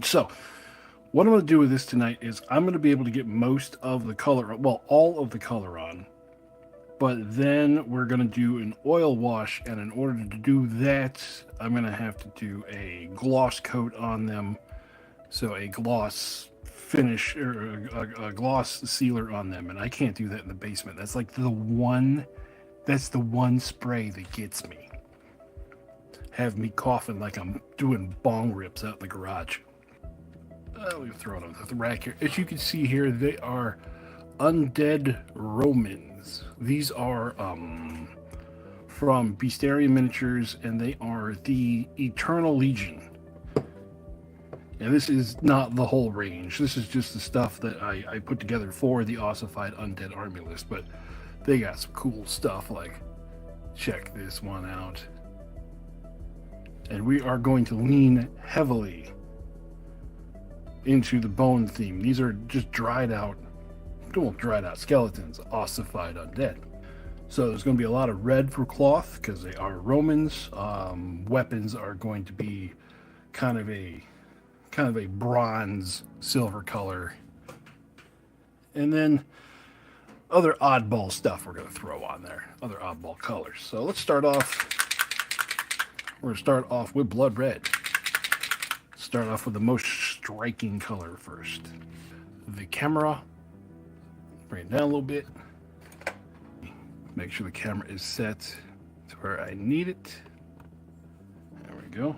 So, what I'm going to do with this tonight is I'm going to be able to get most of the color, well, all of the color on, but then we're going to do an oil wash, and in order to do that, I'm going to have to do a gloss coat on them. So, a gloss finish or a gloss sealer on them, and I can't do that in the basement. That's the one spray that gets me. Have me coughing like I'm doing bong rips out in the garage. Let me throw it on the rack here. As you can see here, they are undead Romans. These are from Bestiarum miniatures, and they are the Eternal Legion. And this is not the whole range. This is just the stuff that I put together for the Ossified Undead army list. But they got some cool stuff, like check this one out. And we are going to lean heavily into the bone theme. These are just dried out skeletons, ossified undead. So there's going to be a lot of red for cloth because they are Romans. Weapons are going to be kind of a bronze silver color, and then other oddball stuff we're going to throw on there, other oddball colors. So let's start off. We're going to start off with blood red. Start off with the most striking color first. The camera. Bring it down a little bit. Make sure the camera is set to where I need it. There we go.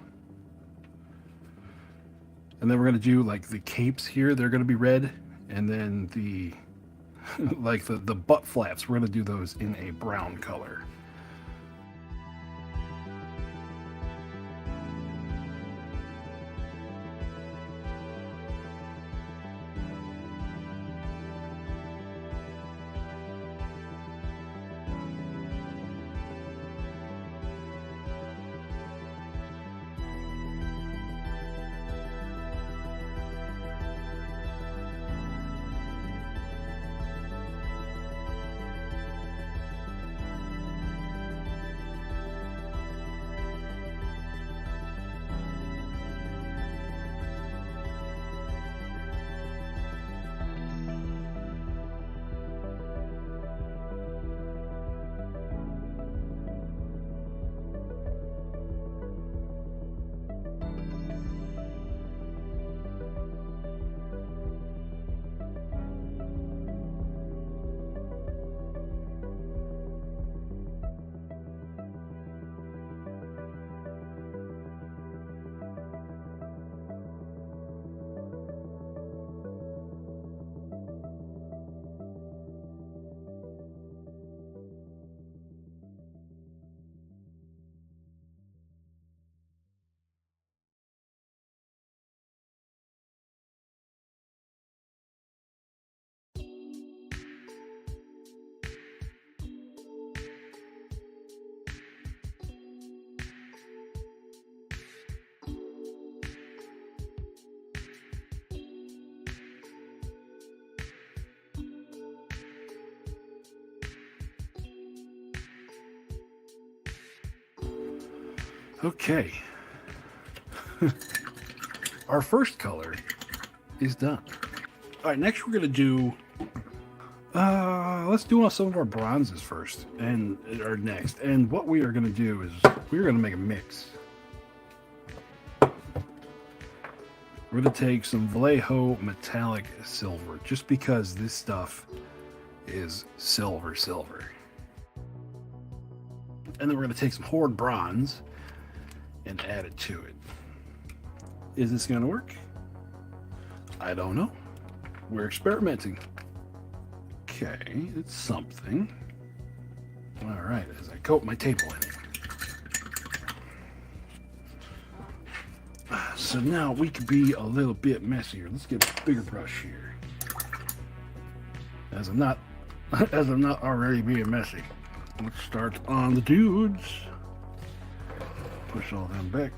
And then we're going to do like the capes here. They're going to be red. And then the like the butt flaps, we're going to do those in a brown color. Okay. Our first color is done. All right, next we're going to do let's do some of our bronzes first, and or next. And what we are going to do is we're going to make a mix. We're going to take some Vallejo metallic silver, just because this stuff is silver. And then we're going to take some Horde bronze and add it to it. Is this going to work? I don't know. We're experimenting. Okay, it's something. All right, as I coat my table in it. So now we could be a little bit messier. Let's get a bigger brush here. As I'm not already being messy. Let's start on the dudes. Push all them back.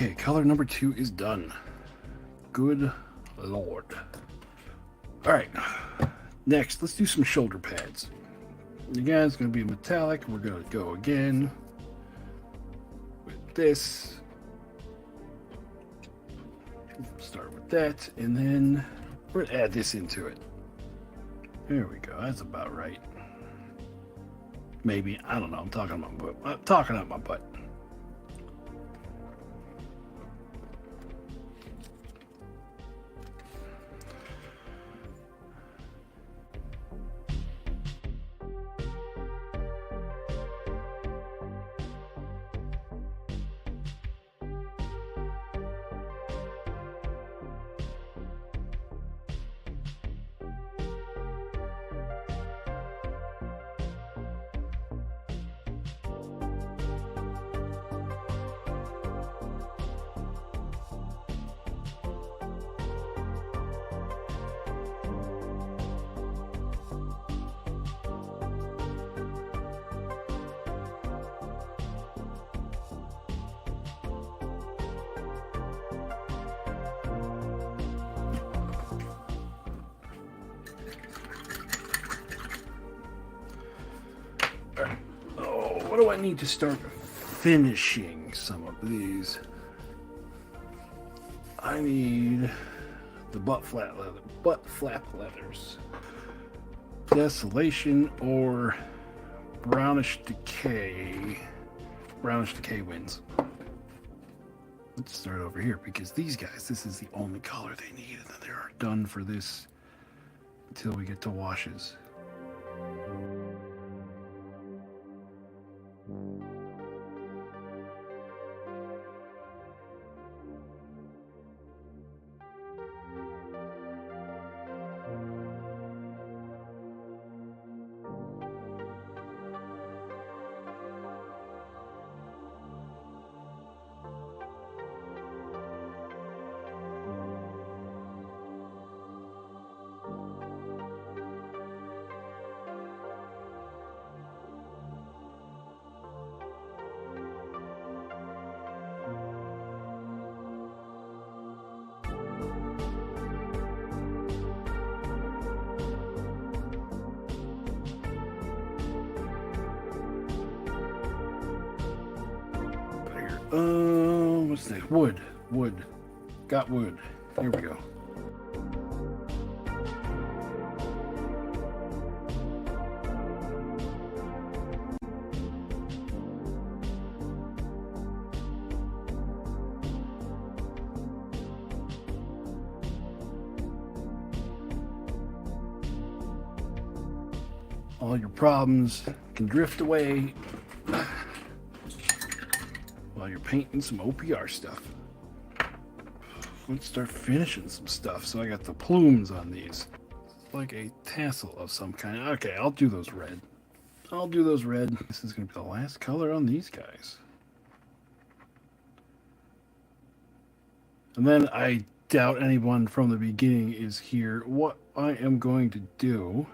Okay, color number 2 is done. Good lord. Alright, next, let's do some shoulder pads. Again, it's going to be metallic. We're going to go again with this. Start with that, and then we're going to add this into it. There we go. That's about right. Maybe. I don't know. I'm talking about my butt. I'm talking out my butt. Oh, what do I need to start finishing some of these? I need the butt flap leathers. Desolation or brownish decay. Brownish decay wins. Let's start over here because these guys, this is the only color they need, and then they are done for this until we get to washes. What's next? Wood. Got wood. Here we go. All your problems can drift away while you're painting some OPR stuff. Let's start finishing some stuff. So I got the plumes on these. It's like a tassel of some kind. Okay, I'll do those red. This is going to be the last color on these guys. And then I doubt anyone from the beginning is here. What I am going to do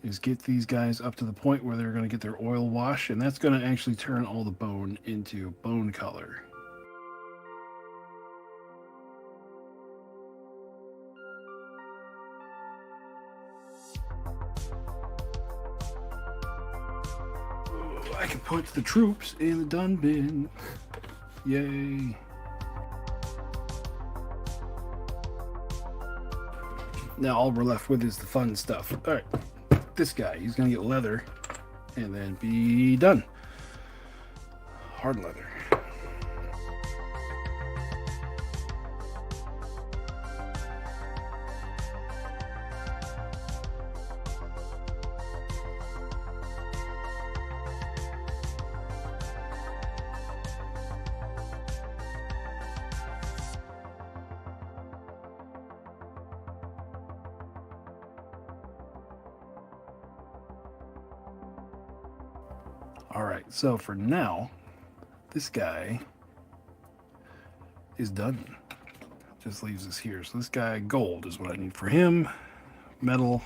is get these guys up to the point where they're going to get their oil wash, and that's going to actually turn all the bone into bone color. I can put the troops in the dun bin. Yay. Now all we're left with is the fun stuff. All right, this guy, he's gonna get leather and then be done. Hard leather. All right, so for now, this guy is done. Just leaves us here. So this guy, gold is what I need for him. Metal.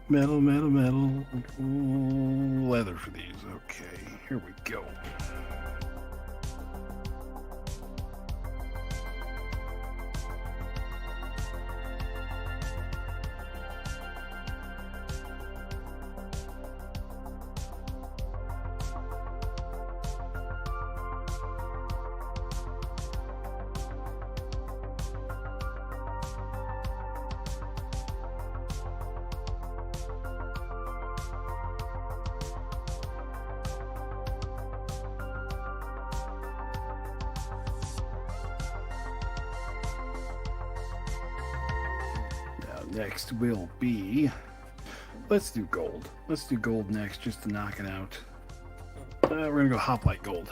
Leather for these. Okay, here we go. next will be, let's do gold. Let's do gold next just to knock it out. We're going to go hoplite gold.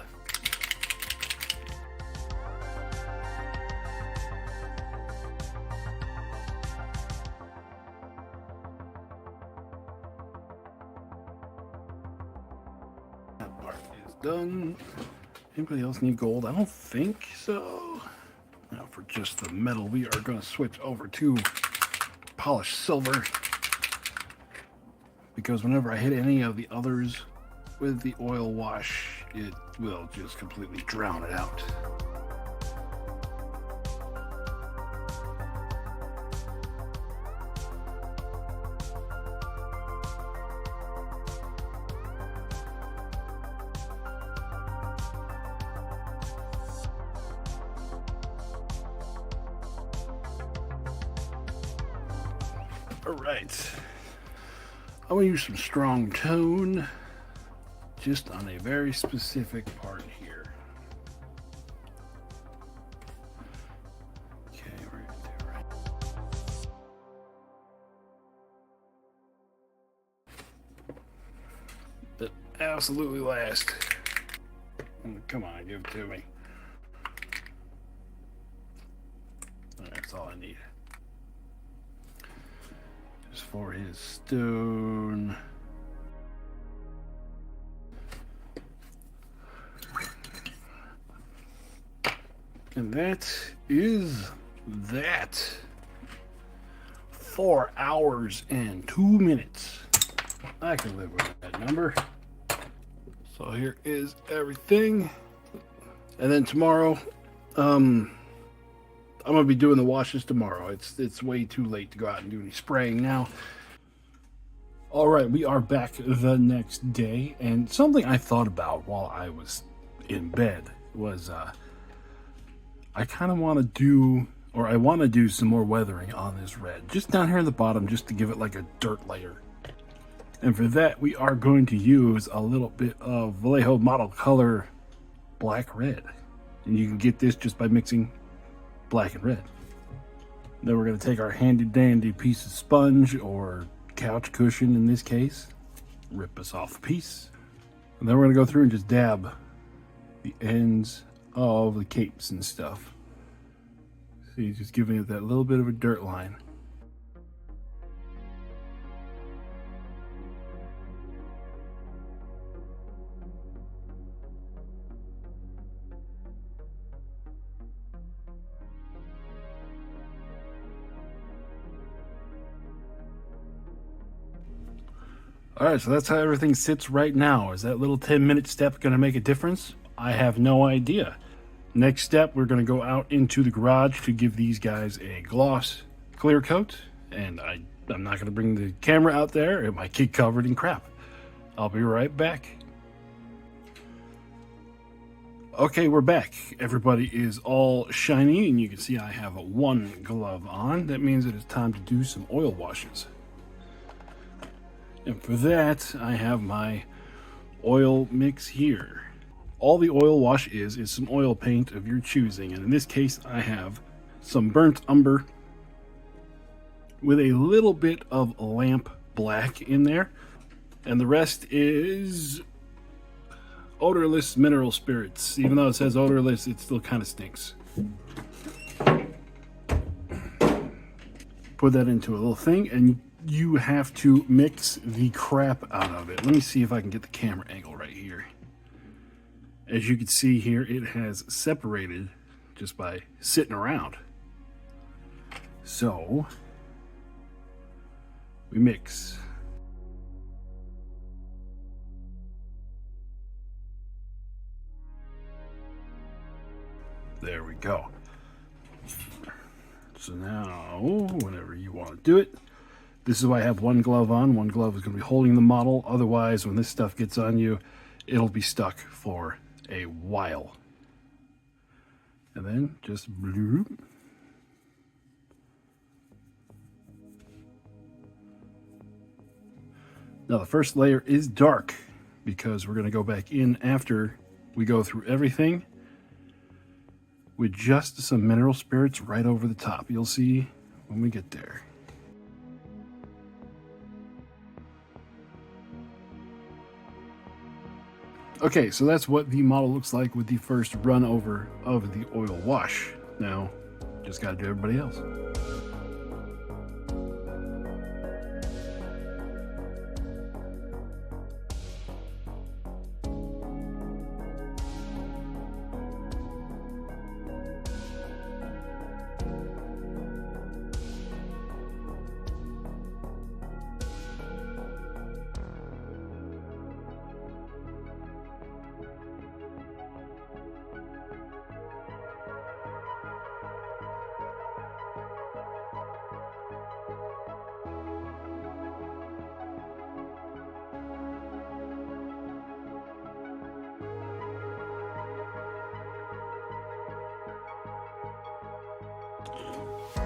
That part is done. Anybody else need gold? I don't think so. Now for just the metal, we are going to switch over to polished silver, because whenever I hit any of the others with the oil wash, it will just completely drown it out. All right, I'm going to use some strong tone just on a very specific part here. Okay, right there, right. The absolutely last. Come on, give it to me. That's all I need. For his stone. And that is that. 4 hours and 2 minutes. I can live with that number. So here is everything. And then tomorrow, I'm gonna be doing the washes tomorrow. It's way too late to go out and do any spraying now. All right, we are back the next day, and something I thought about while I was in bed was I kind of want to do, or I want to do some more weathering on this red, just down here in the bottom, just to give it like a dirt layer. And for that, we are going to use a little bit of Vallejo Model Color Black Red, and you can get this just by mixing black and red. Then we're going to take our handy dandy piece of sponge or couch cushion in this case, rip us off a piece, and then we're going to go through and just dab the ends of the capes and stuff. See, just giving it that little bit of a dirt line. Alright, so that's how everything sits right now. Is that little 10-minute step going to make a difference? I have no idea. Next step, we're going to go out into the garage to give these guys a gloss clear coat. And I'm not going to bring the camera out there. It might get covered in crap. I'll be right back. Okay, we're back. Everybody is all shiny, and you can see I have one glove on. That means it is time to do some oil washes. And for that, I have my oil mix here. All the oil wash is some oil paint of your choosing. And in this case, I have some burnt umber with a little bit of lamp black in there. And the rest is odorless mineral spirits. Even though it says odorless, it still kind of stinks. Put that into a little thing, and you have to mix the crap out of it. Let me see if I can get the camera angle right here. As you can see here, it has separated just by sitting around. So we mix. There we go. So now, whenever you want to do it, this is why I have one glove on. One glove is going to be holding the model. Otherwise, when this stuff gets on you, it'll be stuck for a while. And then just bloop. Now the first layer is dark because we're going to go back in after we go through everything with just some mineral spirits right over the top. You'll see when we get there. Okay, so that's what the model looks like with the first run over of the oil wash. Now, just got to do everybody else.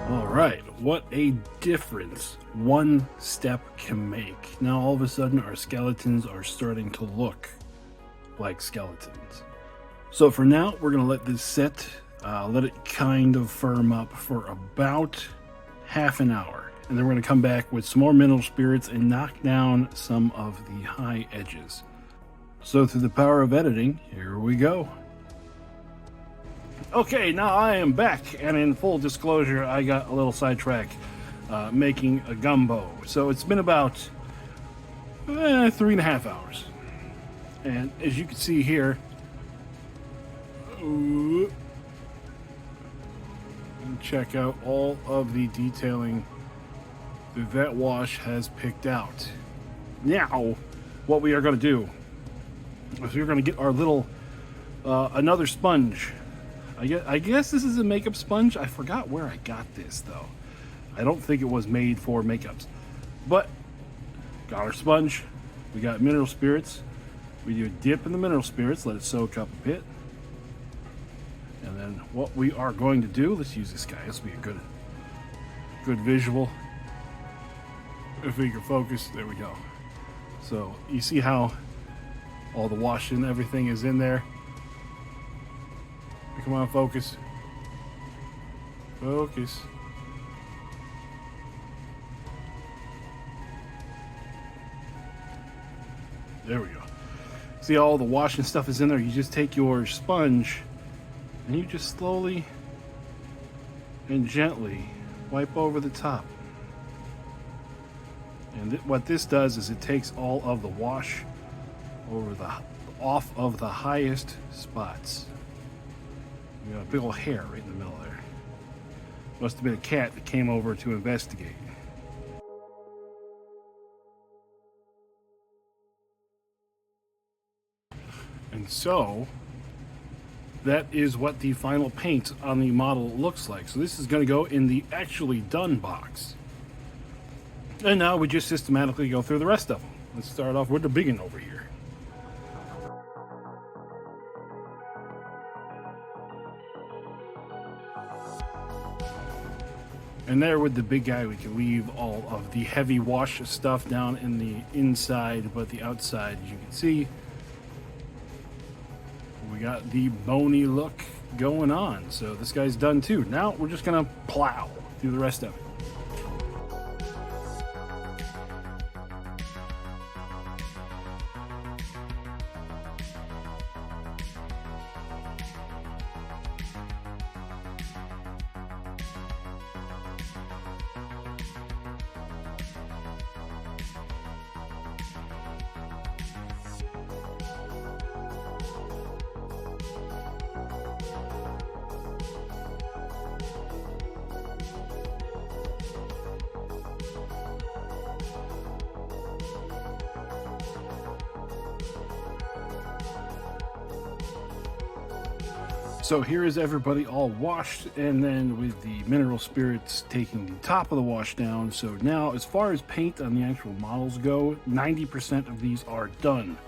All right, what a difference one step can make. Now all of a sudden our skeletons are starting to look like skeletons. So for now, we're gonna let this sit, let it kind of firm up for about half an hour. And then we're gonna come back with some more mineral spirits and knock down some of the high edges. So through the power of editing, here we go. Okay, now I am back, and in full disclosure, I got a little sidetracked making a gumbo. So it's been about 3.5 hours. And as you can see here, and check out all of the detailing that wash has picked out. Now, what we are going to do is we're going to get our little, another sponge. I guess this is a makeup sponge. I forgot where I got this, though. I don't think it was made for makeups. But, got our sponge. We got mineral spirits. We do a dip in the mineral spirits, let it soak up a bit. And then what we are going to do, let's use this guy. This will be a good visual. If we can focus, there we go. So, you see how all the wash and everything is in there? Come on, focus. Focus. There we go. See all the washing stuff is in there. You just take your sponge and you just slowly and gently wipe over the top. And what this does is it takes all of the wash off of the highest spots. You got a big old hair right in the middle there. Must have been a cat that came over to investigate. And so, that is what the final paint on the model looks like. So this is going to go in the actually done box. And now we just systematically go through the rest of them. Let's start off with the big one over here. And there with the big guy, we can leave all of the heavy wash stuff down in the inside, but the outside, as you can see, we got the bony look going on. So this guy's done too. Now we're just gonna plow through the rest of it. So here is everybody all washed, and then with the mineral spirits taking the top of the wash down. So now, as far as paint on the actual models go, 90% of these are done.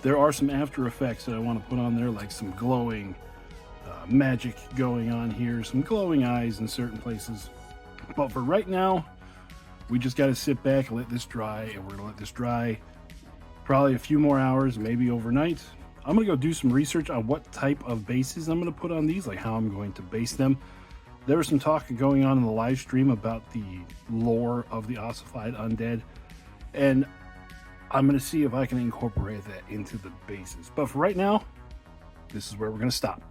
There are some after effects that I want to put on there, like some glowing magic going on here, some glowing eyes in certain places. But for right now, we just got to sit back and let this dry, and we're going to let this dry probably a few more hours, maybe overnight. I'm going to go do some research on what type of bases I'm going to put on these, like how I'm going to base them. There was some talk going on in the live stream about the lore of the Ossified Undead, and I'm going to see if I can incorporate that into the bases. But for right now, this is where we're going to stop.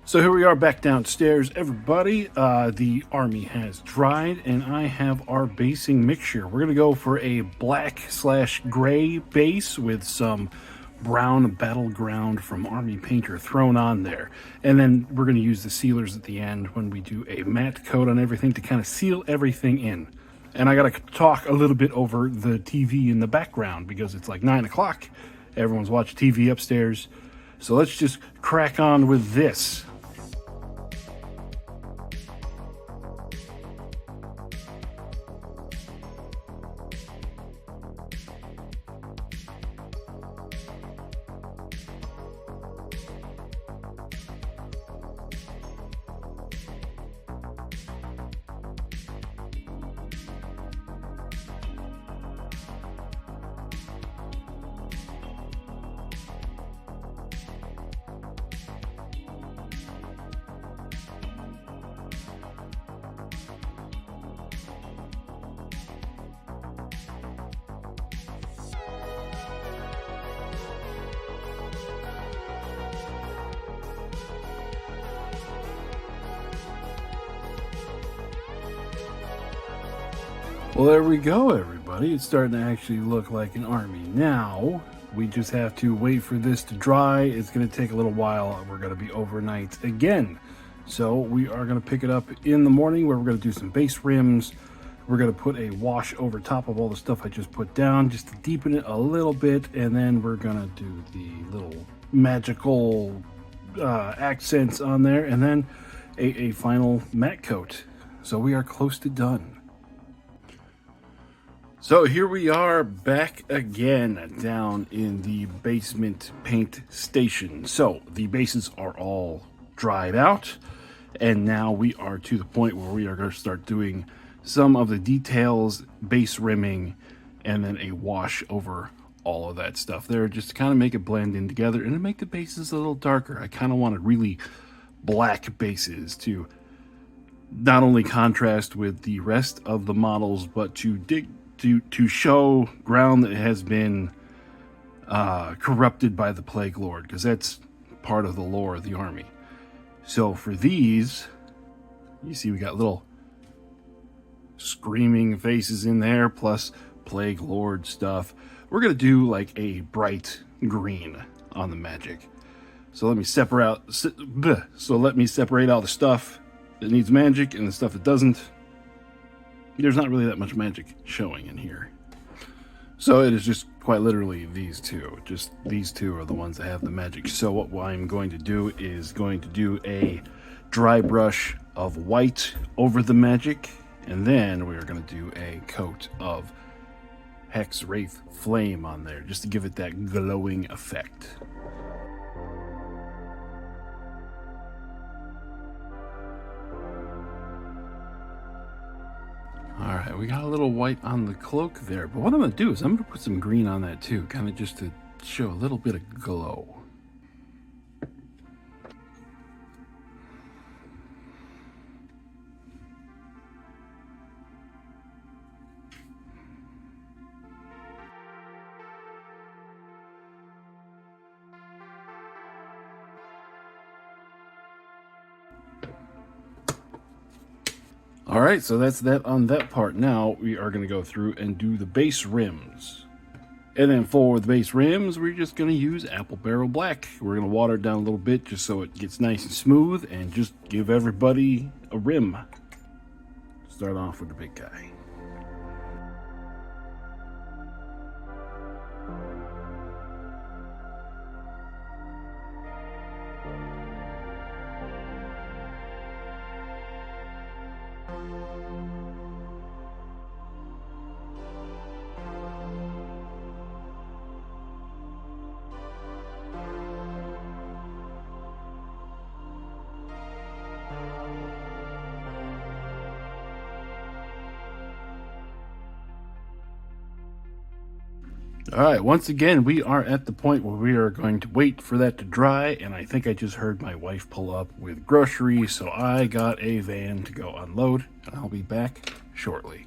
So here we are back downstairs, everybody. The army has dried, and I have our basing mixture. We're going to go for a black/gray base with some brown battleground from Army Painter thrown on there. And then we're going to use the sealers at the end when we do a matte coat on everything to kind of seal everything in. And I got to talk a little bit over the TV in the background because it's like 9 o'clock. Everyone's watching TV upstairs. So let's just crack on with this. Well, there we go, everybody. It's starting to actually look like an army. Now, we just have to wait for this to dry. It's going to take a little while. We're going to be overnight again. So we are going to pick it up in the morning where we're going to do some base rims. We're going to put a wash over top of all the stuff I just put down just to deepen it a little bit. And then we're going to do the little magical accents on there. And then a final matte coat. So we are close to done. So here we are back again down in the basement paint station. So the bases are all dried out, and now we are to the point where we are going to start doing some of the details, base rimming, and then a wash over all of that stuff there just to kind of make it blend in together and to make the bases a little darker. I kind of wanted really black bases to not only contrast with the rest of the models, but to show ground that has been corrupted by the Plague Lord, because that's part of the lore of the army. So for these, you see we got little screaming faces in there, plus Plague Lord stuff. We're going to do like a bright green on the magic. So let me separate out the stuff that needs magic and the stuff that doesn't. There's not really that much magic showing in here. So it is just quite literally these two. Just these two are the ones that have the magic. So what I'm going to do is going to do a dry brush of white over the magic. And then we're going to do a coat of Hex Wraith Flame on there, just to give it that glowing effect. Alright, we got a little white on the cloak there, but what I'm going to do is I'm going to put some green on that too, kind of just to show a little bit of glow. Alright, so that's that on that part. Now we are going to go through and do the base rims. And then for the base rims, we're just going to use Apple Barrel Black. We're going to water it down a little bit just so it gets nice and smooth and just give everybody a rim. Start off with the big guy. All right, once again, we are at the point where we are going to wait for that to dry, and I think I just heard my wife pull up with groceries, so I got a van to go unload, and I'll be back shortly.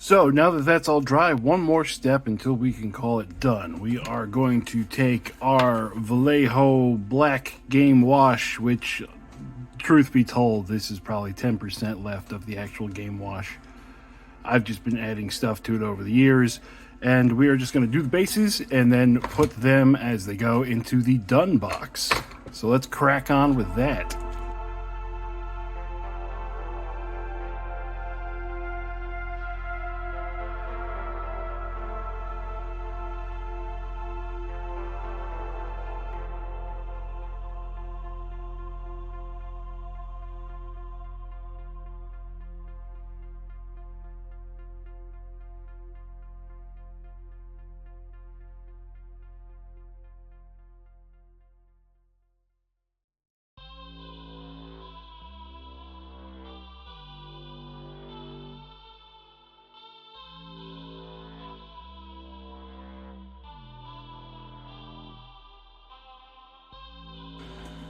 So now that that's all dry, one more step until we can call it done. We are going to take our Vallejo Black Game Wash, which, truth be told, this is probably 10% left of the actual Game Wash. I've just been adding stuff to it over the years, and we are just going to do the bases and then put them as they go into the done box. So let's crack on with that.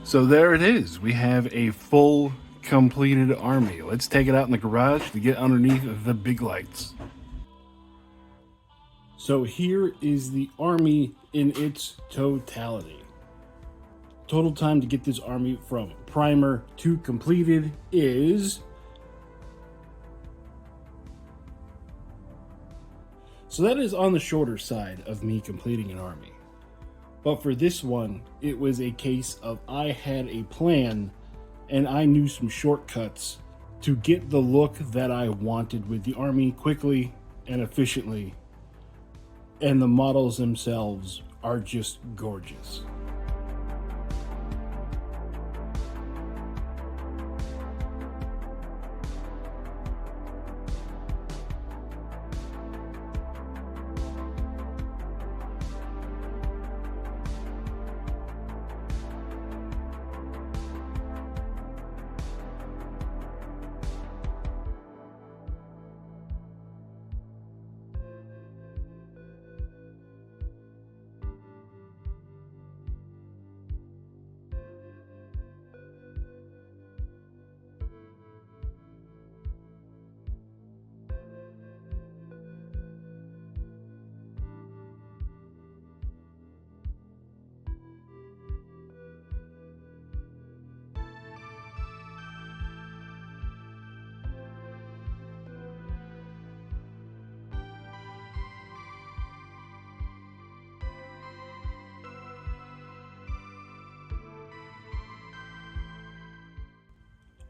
So there it is. We have a full completed army. Let's take it out in the garage to get underneath the big lights. So here is the army in its totality. Total time to get this army from primer to completed is... So that is on the shorter side of me completing an army. But for this one, it was a case of I had a plan and I knew some shortcuts to get the look that I wanted with the army quickly and efficiently. And the models themselves are just gorgeous.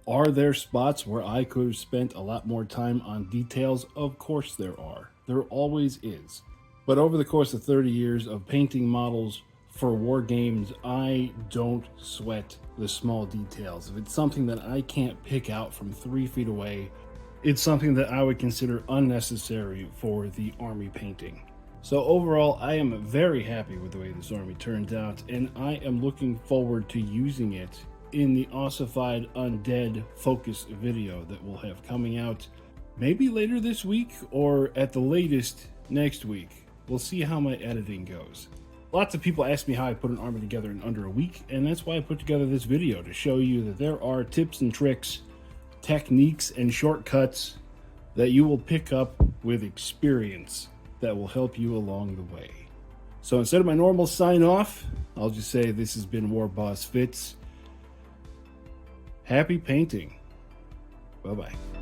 Are there spots where I could have spent a lot more time on details? Of course there are. There always is. But over the course of 30 years of painting models for war games, I don't sweat the small details. If it's something that I can't pick out from 3 feet away, it's something that I would consider unnecessary for the army painting. So overall, I am very happy with the way this army turned out, and I am looking forward to using it in the Ossified Undead focus video that we'll have coming out maybe later this week or at the latest next week. We'll see how my editing goes. Lots of people ask me how I put an army together in under a week, and that's why I put together this video, to show you that there are tips and tricks, techniques and shortcuts that you will pick up with experience that will help you along the way. So instead of my normal sign off, I'll just say this has been War Boss Fitz. Happy painting. Bye-bye.